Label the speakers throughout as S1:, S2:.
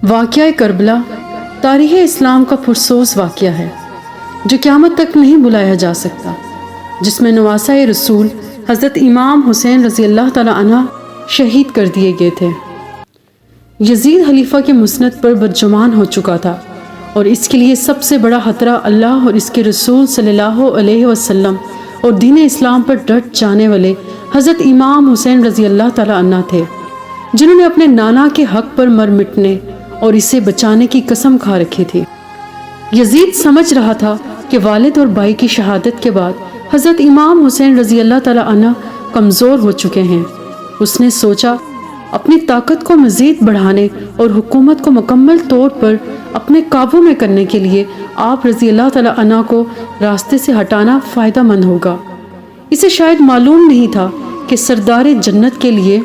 S1: واقعہ کربلا تاریخ اسلام کا پرسوز واقعہ ہے جو قیامت تک نہیں بلایا جا سکتا، جس میں نواسہ رسول حضرت امام حسین رضی اللہ تعالیٰ عنہ شہید کر دیے گئے تھے۔ یزید خلیفہ کے مسند پر بدگمان ہو چکا تھا اور اس کے لیے سب سے بڑا خطرہ اللہ اور اس کے رسول صلی اللہ علیہ وسلم اور دین اسلام پر ڈٹ جانے والے حضرت امام حسین رضی اللہ تعالیٰ عنہ تھے، جنہوں نے اپنے نانا کے حق پر مر مٹنے اور اسے بچانے کی قسم کھا رکھی تھی۔ یزید سمجھ رہا تھا کہ والد اور بھائی کی شہادت کے بعد حضرت امام حسین رضی اللہ تعالیٰ عنہ کمزور ہو چکے ہیں۔ اس نے سوچا اپنی طاقت کو مزید بڑھانے اور حکومت کو مکمل طور پر اپنے قابو میں کرنے کے لیے آپ رضی اللہ تعالیٰ عنہ کو راستے سے ہٹانا فائدہ مند ہوگا۔ اسے شاید معلوم نہیں تھا کہ سردار جنت کے لیے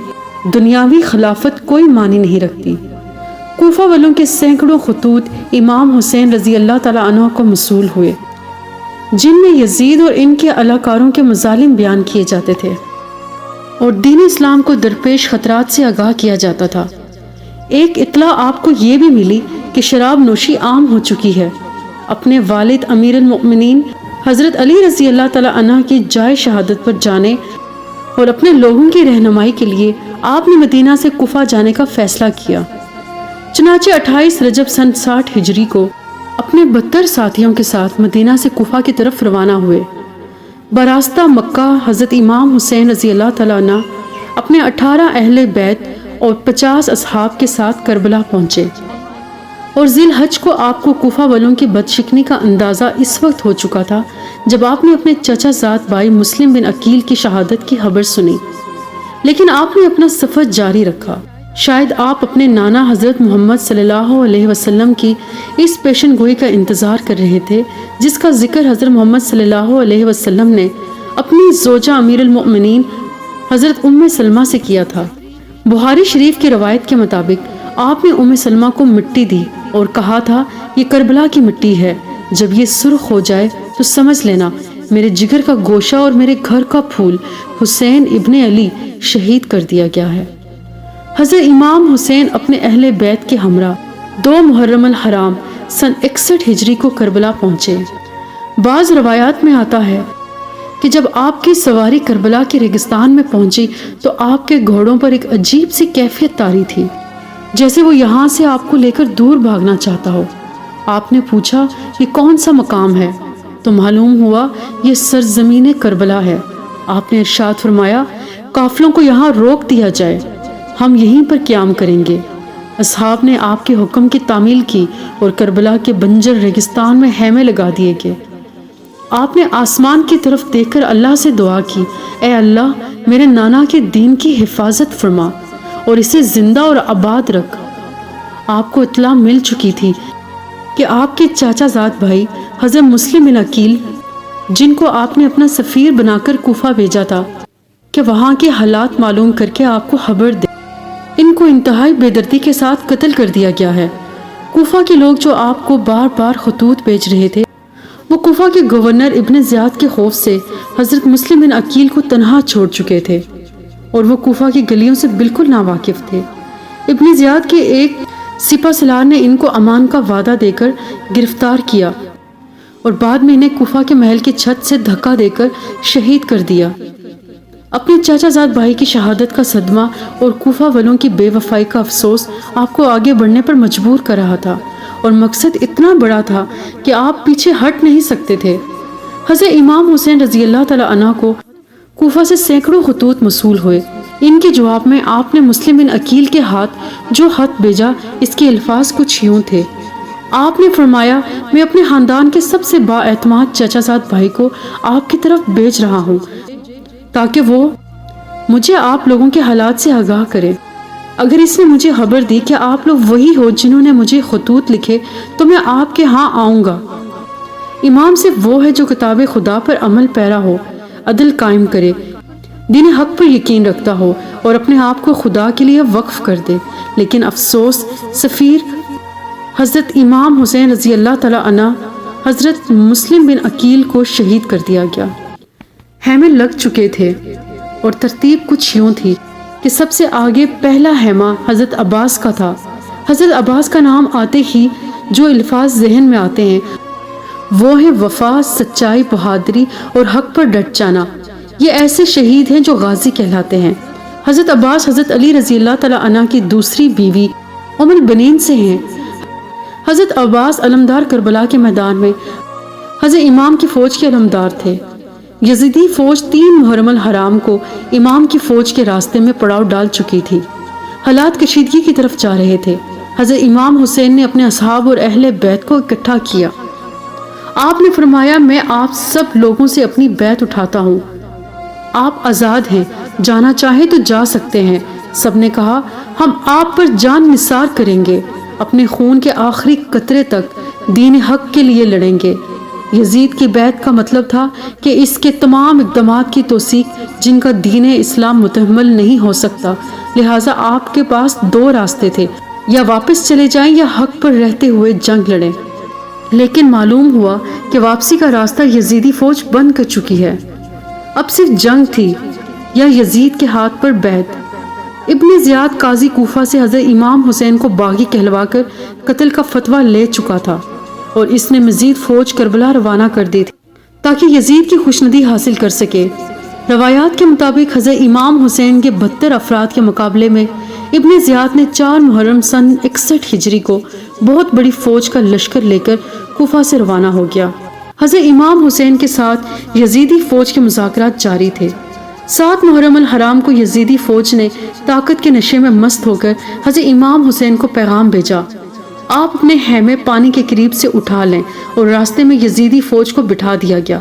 S1: دنیاوی خلافت کوئی معنی نہیں رکھتی۔ کوفہ والوں کے سینکڑوں خطوط امام حسین رضی اللہ تعالیٰ عنہ کو موصول ہوئے، جن میں یزید اور ان کے الاکاروں کے مظالم بیان کیے جاتے تھے اور دین اسلام کو درپیش خطرات سے آگاہ کیا جاتا تھا۔ ایک اطلاع آپ کو یہ بھی ملی کہ شراب نوشی عام ہو چکی ہے۔ اپنے والد امیر المؤمنین حضرت علی رضی اللہ تعالیٰ عنہ کی جائے شہادت پر جانے اور اپنے لوگوں کی رہنمائی کے لیے آپ نے مدینہ سے کوفہ جانے کا فیصلہ کیا۔ چنانچہ 28 رجب سن 60 ہجری کو اپنے 72 ساتھیوں کے ساتھ مدینہ سے کوفہ کی طرف روانہ ہوئے۔ براستہ مکہ حضرت امام حسین رضی اللہ تعالیٰ عنہ اپنے 18 اہل بیت اور 50 اصحاب کے ساتھ کربلا پہنچے، اور ذی الحج کو آپ کو کوفہ والوں کی بدشکنی کا اندازہ اس وقت ہو چکا تھا جب آپ نے اپنے چچا زاد بھائی مسلم بن عقیل کی شہادت کی خبر سنی، لیکن آپ نے اپنا سفر جاری رکھا۔ شاید آپ اپنے نانا حضرت محمد صلی اللہ علیہ وسلم کی اس پیشن گوئی کا انتظار کر رہے تھے جس کا ذکر حضرت محمد صلی اللہ علیہ وسلم نے اپنی زوجہ امیر المؤمنین حضرت ام سلمہ سے کیا تھا۔ بخاری شریف کی روایت کے مطابق آپ نے ام سلمہ کو مٹی دی اور کہا تھا یہ کربلا کی مٹی ہے، جب یہ سرخ ہو جائے تو سمجھ لینا میرے جگر کا گوشہ اور میرے گھر کا پھول حسین ابن علی شہید کر دیا گیا ہے۔ حضرت امام حسین اپنے اہل بیت کے ہمراہ 2 محرم الحرام سن 61 ہجری کو کربلا پہنچے۔ بعض روایات میں آتا ہے کہ جب آپ کی سواری کربلا کے ریگستان میں پہنچی تو آپ کے گھوڑوں پر ایک عجیب سی کیفیت طاری تھی، جیسے وہ یہاں سے آپ کو لے کر دور بھاگنا چاہتا ہو۔ آپ نے پوچھا یہ کون سا مقام ہے تو معلوم ہوا یہ سرزمین کربلا ہے۔ آپ نے ارشاد فرمایا قافلوں کو یہاں روک دیا جائے، ہم یہیں پر قیام کریں گے۔ اصحاب نے آپ کے حکم کی تعمیل کی اور کربلا کے بنجر ریگستان میں خیمے لگا دیے گئے۔ آپ نے آسمان کی طرف دیکھ کر اللہ سے دعا کی، اے اللہ میرے نانا کے دین کی حفاظت فرما اور اسے زندہ اور آباد رکھ۔ آپ کو اطلاع مل چکی تھی کہ آپ کے چاچا زاد بھائی حضرت مسلم بن عقیل، جن کو آپ نے اپنا سفیر بنا کر کوفہ بھیجا تھا کہ وہاں کے حالات معلوم کر کے آپ کو خبر دے، ان کو انتہائی بے دردی کے ساتھ قتل کر دیا گیا ہے۔ کوفہ کے لوگ جو آپ کو بار بار خطوط بھیج رہے تھے، وہ کوفہ کے گورنر ابن زیاد کے خوف سے حضرت مسلم بن عقیل کو تنہا چھوڑ چکے تھے اور وہ کوفہ کی گلیوں سے بالکل ناواقف تھے۔ ابن زیاد کے ایک سپہ سالار نے ان کو امان کا وعدہ دے کر گرفتار کیا اور بعد میں انہیں کوفہ کے محل کی چھت سے دھکا دے کر شہید کر دیا۔ اپنے چاچا زاد بھائی کی شہادت کا صدمہ اور کوفہ والوں کی بے وفائی کا افسوس آپ کو آگے بڑھنے پر مجبور کر رہا تھا، اور مقصد اتنا بڑا تھا کہ آپ پیچھے ہٹ نہیں سکتے تھے۔ حضرت امام حسین رضی اللہ تعالیٰ عنہ کو کوفہ سے سینکڑوں خطوط موصول ہوئے۔ ان کے جواب میں آپ نے مسلم بن عقیل کے ہاتھ جو خط بھیجا، اس کے الفاظ کچھ یوں تھے۔ آپ نے فرمایا میں اپنے خاندان کے سب سے با اعتماد چچا زاد بھائی کو آپ کی طرف بھیج رہا ہوں تاکہ وہ مجھے آپ لوگوں کے حالات سے آگاہ کرے۔ اگر اس نے مجھے خبر دی کہ آپ لوگ وہی ہو جنہوں نے مجھے خطوط لکھے تو میں آپ کے ہاں آؤں گا۔ امام صرف وہ ہے جو کتاب خدا پر عمل پیرا ہو، عدل قائم کرے، دین حق پر یقین رکھتا ہو اور اپنے آپ کو خدا کے لیے وقف کر دے۔ لیکن افسوس سفیر حضرت امام حسین رضی اللہ تعالیٰ عنہ حضرت مسلم بن عقیل کو شہید کر دیا گیا۔ خیمے لگ چکے تھے اور ترتیب کچھ یوں تھی کہ سب سے آگے پہلا خیمہ حضرت عباس کا تھا، حضرت عباس کا نام آتے ہی جو الفاظ ذہن میں آتے ہیں وہ ہیں وفا، سچائی، بہادری اور حق پر ڈٹ جانا۔ یہ ایسے شہید ہیں جو غازی کہلاتے ہیں۔ حضرت عباس حضرت علی رضی اللہ تعالیٰ عنہ کی دوسری بیوی ام البنین سے ہیں۔ حضرت عباس علمدار کربلا کے میدان میں حضرت امام کی فوج کے علمدار تھے۔ یزیدی فوج 3 محرم الحرام کو امام کی فوج کے راستے میں پڑاؤ ڈال چکی تھی۔ حالات کشیدگی کی طرف جا رہے تھے۔ حضرت امام حسین نے اپنے اصحاب اور اہل بیت کو اکٹھا کیا۔ آپ نے فرمایا میں آپ سب لوگوں سے اپنی بیعت اٹھاتا ہوں، آپ آزاد ہیں، جانا چاہیں تو جا سکتے ہیں۔ سب نے کہا ہم آپ پر جان نثار کریں گے، اپنے خون کے آخری قطرے تک دین حق کے لیے لڑیں گے۔ یزید کی بیعت کا مطلب تھا کہ اس کے تمام اقدامات کی توثیق جن کا دین اسلام متحمل نہیں ہو سکتا، لہٰذا آپ کے پاس 2 راستے تھے، یا واپس چلے جائیں یا حق پر رہتے ہوئے جنگ لڑیں۔ لیکن معلوم ہوا کہ واپسی کا راستہ یزیدی فوج بند کر چکی ہے۔ اب صرف جنگ تھی یا یزید کے ہاتھ پر بیعت۔ ابن زیاد قاضی کوفہ سے حضرت امام حسین کو باغی کہلوا کر قتل کا فتویٰ لے چکا تھا اور اس نے مزید فوج کربلا روانہ کر دی تھی تاکہ یزید کی خوشندی حاصل کر سکے۔ روایات کے مطابق حضرت امام حسین کے 72 افراد کے مقابلے میں ابن زیاد نے 4 محرم سن 61 ہجری کو بہت بڑی فوج کا لشکر لے کر کوفہ سے روانہ ہو گیا۔ حضرت امام حسین کے ساتھ یزیدی فوج کے مذاکرات جاری تھے۔ 7 محرم الحرام کو یزیدی فوج نے طاقت کے نشے میں مست ہو کر حضرت امام حسین کو پیغام بھیجا، آپ اپنے خیمے پانی کے قریب سے اٹھا لیں، اور راستے میں یزیدی فوج کو بٹھا دیا گیا۔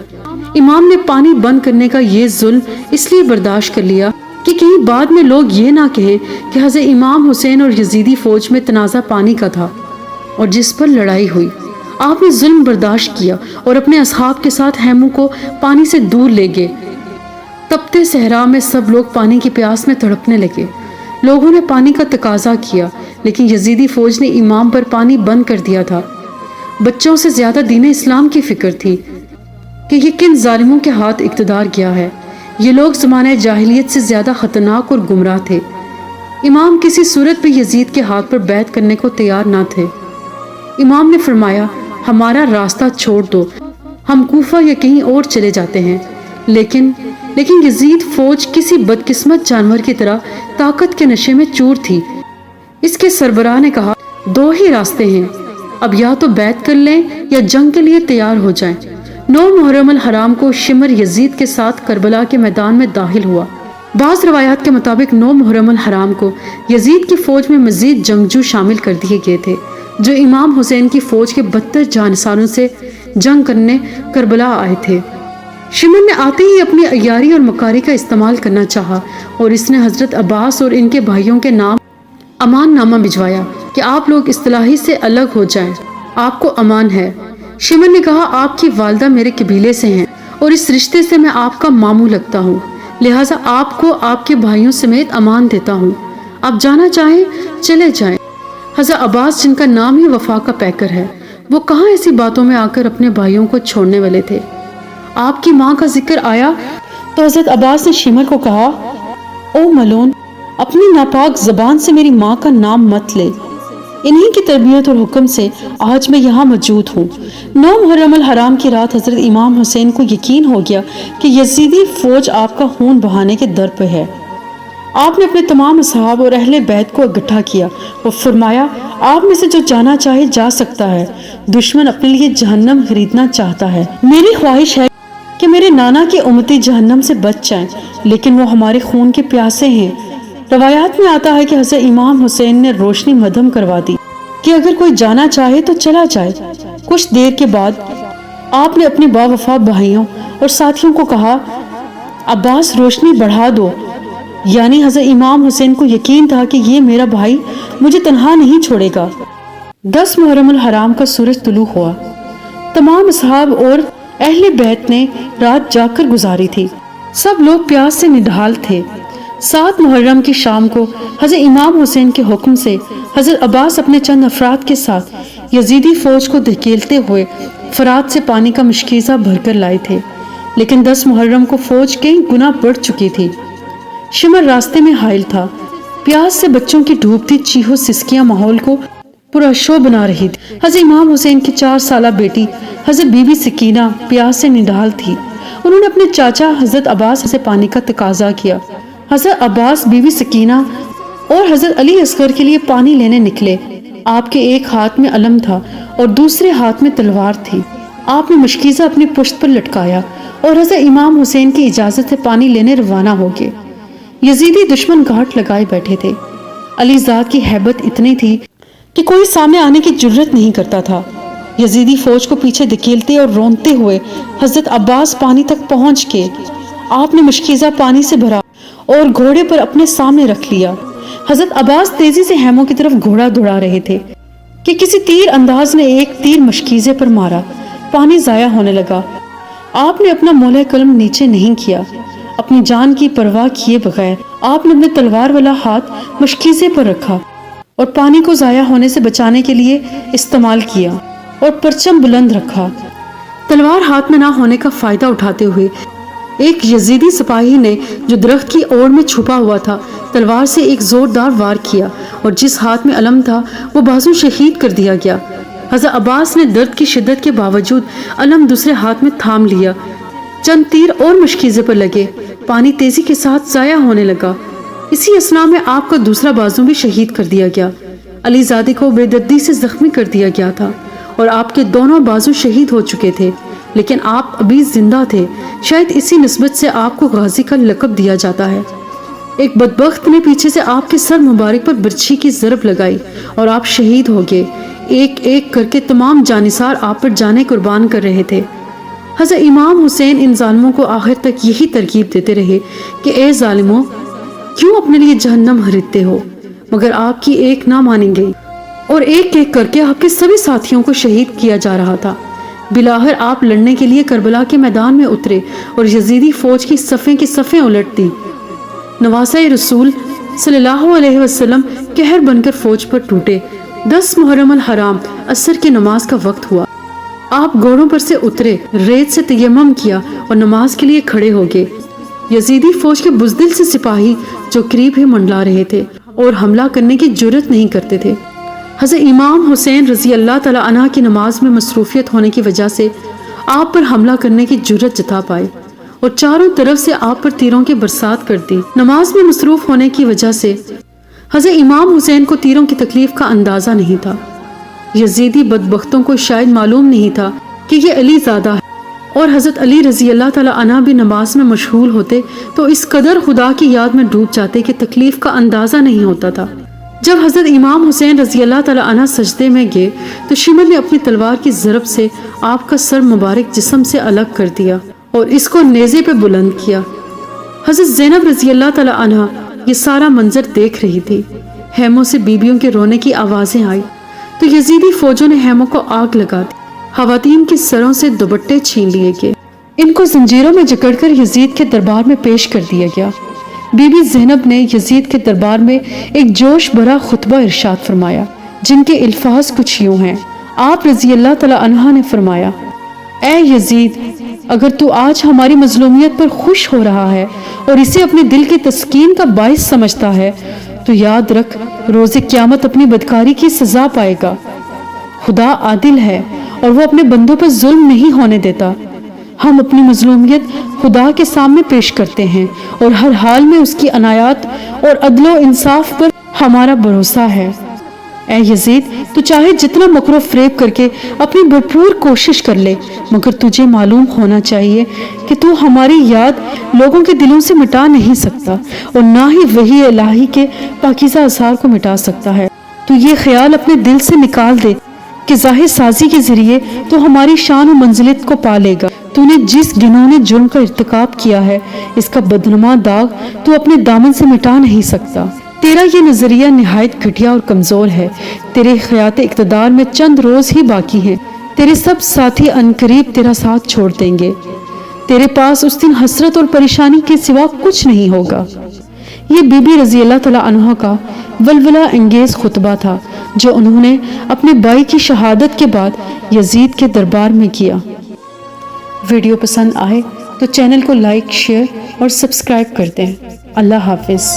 S1: امام نے پانی بند کرنے کا یہ ظلم اس لیے برداشت کر لیا کہ کہیں بعد میں لوگ یہ نہ کہیں کہ حضرت امام حسین اور یزیدی فوج میں تنازع پانی کا تھا اور جس پر لڑائی ہوئی۔ آپ نے ظلم برداشت کیا اور اپنے اصحاب کے ساتھ خیموں کو پانی سے دور لے گئے۔ تپتے صحرا میں سب لوگ پانی کی پیاس میں تڑپنے لگے۔ لوگوں نے پانی کا تقاضا کیا، لیکن یزیدی فوج نے امام پر پانی بند کر دیا تھا۔ بچوں سے زیادہ دین اسلام کی فکر تھی کہ یہ کن ظالموں کے ہاتھ اقتدار گیا ہے۔ یہ لوگ زمانہ جاہلیت سے زیادہ خطرناک اور گمراہ تھے۔ امام کسی صورت بھی یزید کے ہاتھ پر بیعت کرنے کو تیار نہ تھے۔ امام نے فرمایا ہمارا راستہ چھوڑ دو، ہم کوفہ یا کہیں اور چلے جاتے ہیں۔ لیکن یزید فوج کسی بدقسمت جانور کی طرح طاقت کے نشے میں چور تھی۔ اس کے سربراہ نے کہا 2 ہی راستے ہیں، اب یا تو بیعت کر لیں یا جنگ کے لیے تیار ہو جائیں۔ 9 محرم الحرام کو شمر یزید کے ساتھ کربلا کے میدان میں داخل ہوا۔ بعض روایات کے مطابق 9 محرم الحرام کو یزید کی فوج میں مزید جنگجو شامل کر دیے گئے تھے جو امام حسین کی فوج کے 72 جانساروں سے جنگ کرنے کربلا آئے تھے۔ شمر نے آتے ہی اپنی عیاری اور مکاری کا استعمال کرنا چاہا اور اس نے حضرت عباس اور ان کے بھائیوں کے نام امان نامہ بھجوایا کہ آپ لوگ اصطلاحی سے الگ ہو جائیں، آپ کو امان ہے۔ شمر نے کہا آپ کی والدہ میرے قبیلے سے ہیں اور اس رشتے سے میں آپ کا ماموں لگتا ہوں، لہٰذا آپ کو آپ کے بھائیوں سمیت امان دیتا ہوں، آپ جانا چاہیں چلے جائیں۔ حضرت عباس جن کا نام ہی وفا کا پیکر ہے، وہ کہاں ایسی باتوں میں آ کر اپنے بھائیوں کو چھوڑنے والے تھے۔ آپ کی ماں کا ذکر آیا تو حضرت عباس نے شمر کو کہا او ملون، اپنی ناپاک زبان سے میری ماں کا نام مت لے، انہی کی تربیت اور حکم سے آج میں یہاں موجود ہوں۔ 9 محرم الحرام کی رات حضرت امام حسین کو یقین ہو گیا کہ یزیدی فوج آپ کا خون بہانے کے در پہ ہے۔ آپ نے اپنے تمام اصحاب اور اہل بیت کو اکٹھا کیا اور فرمایا آپ میں سے جو جانا چاہے جا سکتا ہے، دشمن اپنے لیے جہنم خریدنا چاہتا ہے۔ میری خواہش ہے کہ میرے نانا کے امتی جہنم سے بچ جائیں، لیکن وہ ہمارے خون کے پیاسے ہیں۔ روایات میں آتا ہے کہ حضرت امام حسین نے روشنی مدھم کروا دی کہ اگر کوئی جانا چاہے تو چلا جائے۔ کچھ دیر کے بعد آپ نے اپنے با وفا بھائیوں اور ساتھیوں کو کہا عباس روشنی بڑھا دو، یعنی حضرت امام حسین کو یقین تھا کہ یہ میرا بھائی مجھے تنہا نہیں چھوڑے گا۔ 10 محرم الحرام کا سورج طلوع ہوا۔ تمام اصحاب اور اہل بیت نے رات جاگ کر گزاری تھی۔ سب لوگ پیاس سے نڈھال تھے۔ 7 محرم کی شام کو حضرت امام حسین کے حکم سے حضرت عباس اپنے چند افراد کے ساتھ یزیدی فوج کو دھکیلتے ہوئے فرات سے پانی کا مشکیزہ بھر کر لائے تھے، لیکن 10 محرم کو فوج کئی گنا بڑھ چکی تھی۔ شمر راستے میں حائل تھا۔ پیاس سے بچوں کی ڈوبتی چیخو سسکیاں ماحول کو پورا شو بنا رہی تھی۔ حضرت امام حسین کی 4 سالہ بیٹی حضرت بی بی سکینہ پیاس سے نڈال تھی۔ انہوں نے اپنے چاچا حضرت عباس سے پانی کا تقاضا کیا۔ حضرت عباس، بی بی سکینہ اور حضرت علی اصغر کے لیے پانی لینے نکلے۔ آپ کے ایک ہاتھ میں علم تھا اور دوسرے ہاتھ میں تلوار تھی۔ آپ نے مشکیزہ اپنی پشت پر لٹکایا اور حضرت امام حسین کی اجازت سے پانی لینے روانہ ہو گئے۔ یزیدی دشمن گھاٹ لگائے بیٹھے تھے۔ علی ذات کی ہیبت اتنی تھی کہ کوئی سامنے آنے کی جرت نہیں کرتا تھا۔ یزیدی فوج کو پیچھے دھکیلتے اور رونتے ہوئے حضرت عباس پانی تک پہنچ کے آپ نے مشکیزہ پانی سے بھرا اور گھوڑے پر اپنے سامنے رکھ لیا۔ حضرت عباس تیزی سے خیموں کی طرف گھوڑا دوڑا رہے تھے کہ کسی تیر انداز نے ایک تیر مشکیزے پر مارا۔ پانی ضائع ہونے لگا۔ آپ نے اپنا مولہ قلم نیچے نہیں کیا۔ اپنی جان کی پرواہ کیے بغیر آپ نے اپنے تلوار والا ہاتھ مشکیزے پر رکھا اور پانی کو ضائع ہونے سے بچانے کے لیے استعمال کیا اور پرچم بلند رکھا۔ تلوار ہاتھ میں نہ ہونے کا فائدہ اٹھاتے ہوئے ایک یزیدی سپاہی نے جو درخت کی اوڑ میں چھپا ہوا تھا تلوار سے ایک زوردار وار کیا اور جس ہاتھ میں علم تھا وہ بازو شہید کر دیا گیا۔ حضرت عباس نے درد کی شدت کے باوجود علم دوسرے ہاتھ میں تھام لیا۔ چند تیر اور مشکیزے پر لگے۔ پانی تیزی کے ساتھ ضائع ہونے لگا۔ اسی اثنا میں آپ کا دوسرا بازو بھی شہید کر دیا گیا۔ علی زادے کو بے دردی سے زخمی کر دیا گیا تھا اور آپ کے دونوں بازو شہید ہو چکے تھے، لیکن آپ ابھی زندہ تھے۔ شاید اسی نسبت سے آپ کو غازی کا لقب دیا جاتا ہے۔ ایک بدبخت نے پیچھے سے آپ کے سر مبارک پر برچھی کی ضرب لگائی اور آپ شہید ہو گئے۔ ایک ایک کر کے تمام جانثار آپ پر جانیں قربان کر رہے تھے۔ حضرت امام حسین ان ظالموں کو آخر تک یہی ترغیب دیتے رہے کہ اے ظالموں، کیوں اپنے لیے جہنم خریدتے ہو؟ مگر آپ کی ایک نہ مانی گئی اور ایک ایک کر کے آپ کے سبھی ساتھیوں کو شہید کیا جا رہا تھا۔ بلاخر آپ لڑنے کے لیے کربلا کے میدان میں اترے اور یزیدی فوج کی صفیں الٹ دی۔ نواسہ رسول صلی اللہ علیہ وسلم قہر بن کر فوج پر ٹوٹے۔ 10 محرم الحرام عصر کی نماز کا وقت ہوا۔ آپ گھوڑوں پر سے اترے، ریت سے تیمم کیا اور نماز کے لیے کھڑے ہو گئے۔ یزیدی فوج کے بزدل سے سپاہی جو قریب ہی منڈلا رہے تھے اور حملہ کرنے کی جرت نہیں کرتے تھے۔ حضرت امام حسین رضی اللہ تعالی عنہ کی نماز میں مصروفیت ہونے کی وجہ سے آپ پر حملہ کرنے کی جرت جتا پائے اور چاروں طرف سے آپ پر تیروں کی برسات کر دی۔ نماز میں مصروف ہونے کی وجہ سے حضرت امام حسین کو تیروں کی تکلیف کا اندازہ نہیں تھا۔ یزیدی بدبختوں کو شاید معلوم نہیں تھا کہ یہ علی زادہ ہے، اور حضرت علی رضی اللہ تعالی عنہ بھی نماز میں مشغول ہوتے تو اس قدر خدا کی یاد میں ڈوب جاتے کہ تکلیف کا اندازہ نہیں ہوتا تھا۔ جب حضرت امام حسین رضی اللہ تعالی عنہ سجدے میں گئے تو شمر نے اپنی تلوار کی ضرب سے آپ کا سر مبارک جسم سے الگ کر دیا اور اس کو نیزے پہ بلند کیا۔ حضرت زینب رضی اللہ تعالی عنہ یہ سارا منظر دیکھ رہی تھی۔ خیموں سے بیبیوں کے رونے کی آوازیں آئی تو یزیدی فوجوں نے خیموں کو آگ لگا دی۔ خواتین کے سروں سے دوپٹے چھین لیے گئے۔ ان کو زنجیروں میں جکڑ کر یزید کے دربار میں پیش کر دیا گیا۔ بی بی زینب نے یزید کے دربار میں ایک جوش بھرا خطبہ ارشاد فرمایا جن کے الفاظ کچھ یوں ہیں۔ آپ رضی اللہ تعالی عنہ نے فرمایا، اے یزید، اگر تو آج ہماری مظلومیت پر خوش ہو رہا ہے اور اسے اپنے دل کی تسکین کا باعث سمجھتا ہے تو یاد رکھ روز قیامت اپنی بدکاری کی سزا پائے گا۔ خدا عادل ہے اور وہ اپنے بندوں پر ظلم نہیں ہونے دیتا۔ ہم اپنی مظلومیت خدا کے سامنے پیش کرتے ہیں اور ہر حال میں اس کی عنایات اور عدل و انصاف پر ہمارا بھروسہ ہے۔ اے یزید، تو چاہے جتنا مکر و فریب کر کے اپنی بھرپور کوشش کر لے، مگر تجھے معلوم ہونا چاہیے کہ تو ہماری یاد لوگوں کے دلوں سے مٹا نہیں سکتا اور نہ ہی وحی الہی کے پاکیزہ اثار کو مٹا سکتا ہے۔ تو یہ خیال اپنے دل سے نکال دے کہ ظاہر سازی کے ذریعے تو ہماری شان و منزلت کو پا لے گا۔ تو نے جس گھنونے جرم کا ارتکاب کیا ہے اس کا بدنما داغ تو اپنے دامن سے مٹا نہیں سکتا۔ تیرا یہ نظریہ نہایت گھٹیا اور کمزور ہے۔ تیرے حیات اقتدار میں چند روز ہی باقی ہیں۔ تیرے سب ساتھی عنقریب تیرا ساتھ چھوڑ دیں گے۔ تیرے پاس اس دن حسرت اور پریشانی کے سوا کچھ نہیں ہوگا۔ یہ بی بی رضی اللہ تعالی عنہ کا ولولہ انگیز خطبہ تھا جو انہوں نے اپنے بھائی کی شہادت کے بعد یزید کے دربار میں کیا۔ ویڈیو پسند آئے تو چینل کو لائک، شیئر اور سبسکرائب کر دیں۔ اللہ حافظ۔